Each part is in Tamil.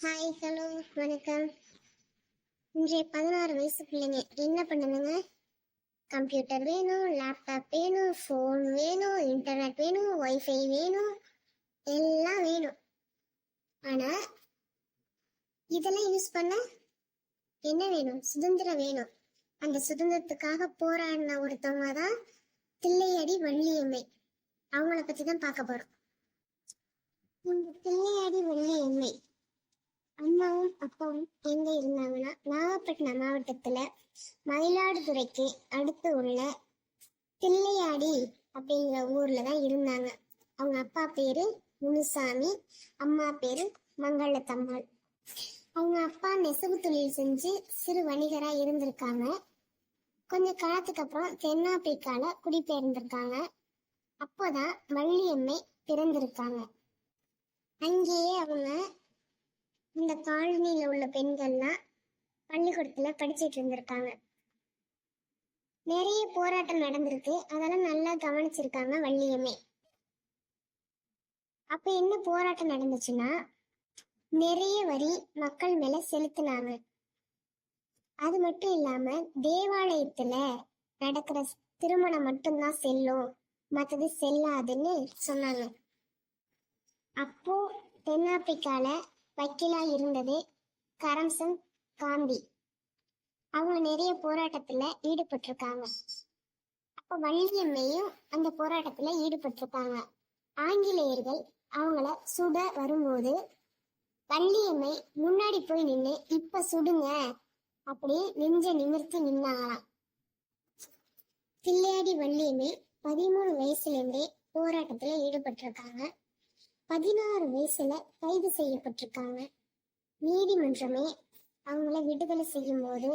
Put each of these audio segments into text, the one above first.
ஹாய், ஹலோ, வணக்கம். இன்றைய 16 வயசு பிள்ளைங்க என்ன பண்ணுதுங்க? கம்ப்யூட்டர் வேணும், லேப்டாப் வேணும், ஃபோன் வேணும், இன்டர்நெட் வேணும், ஒய்ஃபை வேணும், எல்லாம் வேணும். ஆனா இதெல்லாம் யூஸ் பண்ண என்ன வேணும்? சுதந்திரம் வேணும். அந்த சுதந்திரத்துக்காக போராடின ஒருத்தவங்க தான் தில்லையடி வள்ளியம்மை. அவங்கள பத்தி தான் பார்க்க போறோம். இந்த தில்லையடி வள்ளியம்மை அம்மாவும் அப்பாவும் எங்க இருந்தாங்கன்னா நாகப்பட்டினம் மாவட்டத்துல மயிலாடுதுறைக்கு அடுத்து உள்ள தில்லையாடி அப்படிங்கிற ஊர்ல தான் இருந்தாங்க. அவங்க அப்பா பேரு முனுசாமி, அம்மா பேரு மங்களத்தம்மாள். அவங்க அப்பா நெசவு தொழில் செஞ்சு சிறு வணிகரா இருந்திருக்காங்க. கொஞ்ச காலத்துக்கு அப்புறம் தென்னாப்பிரிக்கால குடிபெயர்ந்திருக்காங்க. அப்போதான் வள்ளியம்மை பிறந்திருக்காங்க. அங்கேயே அவங்க இந்த காலனியில உள்ள பெண்கள்லாம் பள்ளிக்கூடத்துல படிச்சுட்டு இருந்திருக்காங்க. நிறைய போராட்டம் நடந்திருக்கு, அதெல்லாம் நல்லா கவனிச்சிருக்காங்க வள்ளியம்மை. அப்ப என்ன போராட்டம் நடந்துச்சுன்னா, நிறைய வரி மக்கள் மேல செலுத்தினாங்க. அது மட்டும் இல்லாம தேவாலயத்துல நடக்கிற திருமணம் மட்டும்தான் செல்லும், மற்றது செல்லாதுன்னு சொன்னாங்க. அப்போ தென்னாப்பிரிக்கால வக்கீலா இருந்தது கரம்சந்த் காந்தி. அவங்க நிறைய போராட்டத்துல ஈடுபட்டிருக்காங்க. அப்ப வள்ளியம்மையும் அந்த போராட்டத்துல ஈடுபட்டிருக்காங்க. ஆங்கிலேயர்கள் அவங்கள சுட வரும்போது வள்ளியம்மை முன்னாடி போய் நின்று இப்ப சுடுங்க அப்படி நெஞ்ச நிமிர்த்தி நின்னாங்களாம். தில்லையாடி வள்ளியம்மை 13 வயசுல இருந்தே போராட்டத்துல ஈடுபட்டிருக்காங்க. 16 வயசுல கைது செய்யப்பட்டிருக்காங்க. நீதிமன்றமே அவங்கள விடுதலை செய்யும் போது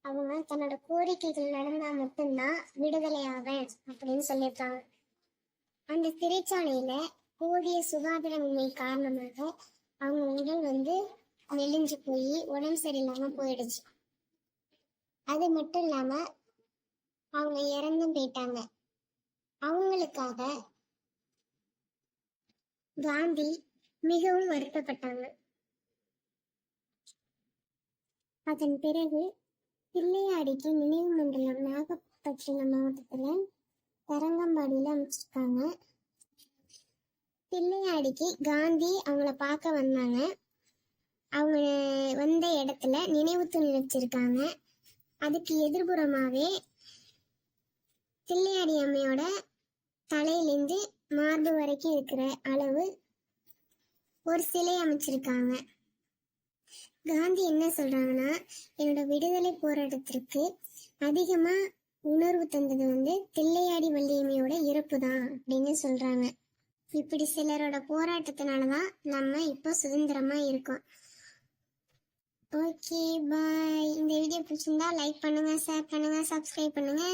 அவங்க தன்னோட கோரிக்கைகள் நடந்தா மட்டும்தான் விடுதலை ஆவேன் அப்படின்னு சொல்லியிருக்காங்க. அந்த சிறைச்சாலையில போதிய சுகாதாரமின்மை காரணமாக அவங்க உடல் மெலிஞ்சு போய் உடம்பு சரியில்லாம போயிடுச்சு. அது மட்டும் இல்லாம அவங்க இறந்தும் போயிட்டாங்க. அவங்களுக்காக காந்தி மிகவும் வருத்தப்பட்டாங்க. அதன் பிறகு தில்லையாடிக்கு நினைவு மண்டலம் நாகப்பட்டினம் மாவட்டத்துல தரங்கம்பாடியில அமைச்சிருக்காங்க. தில்லையாடிக்கு காந்தி அவங்கள பார்க்க வந்தாங்க. அவங்க வந்த இடத்துல நினைவு தூண் வச்சிருக்காங்க. அதுக்கு எதிர்புறமாவே தில்லையாடி அம்மையோட தலையிலிருந்து மார்பு வரைக்கும் இருக்கிற அளவு ஒரு சிலை அமைச்சிருக்காங்க. காந்தி என்ன சொல்றாங்கன்னா, என்னோட விடுதலை போராட்டத்திற்கு அதிகமா உணர்வு தந்தது தில்லையாடி வள்ளியம்மையோட இறப்பு தான் அப்படின்னு சொல்றாங்க. இப்படி சிலரோட போராட்டத்தினாலதான் நம்ம இப்போ சுதந்திரமா இருக்கோம். ஓகே, பாய். இந்த வீடியோ பிடிச்சிருந்தா லைக் பண்ணுங்க, ஷேர் பண்ணுங்க, சப்ஸ்கிரைப் பண்ணுங்க.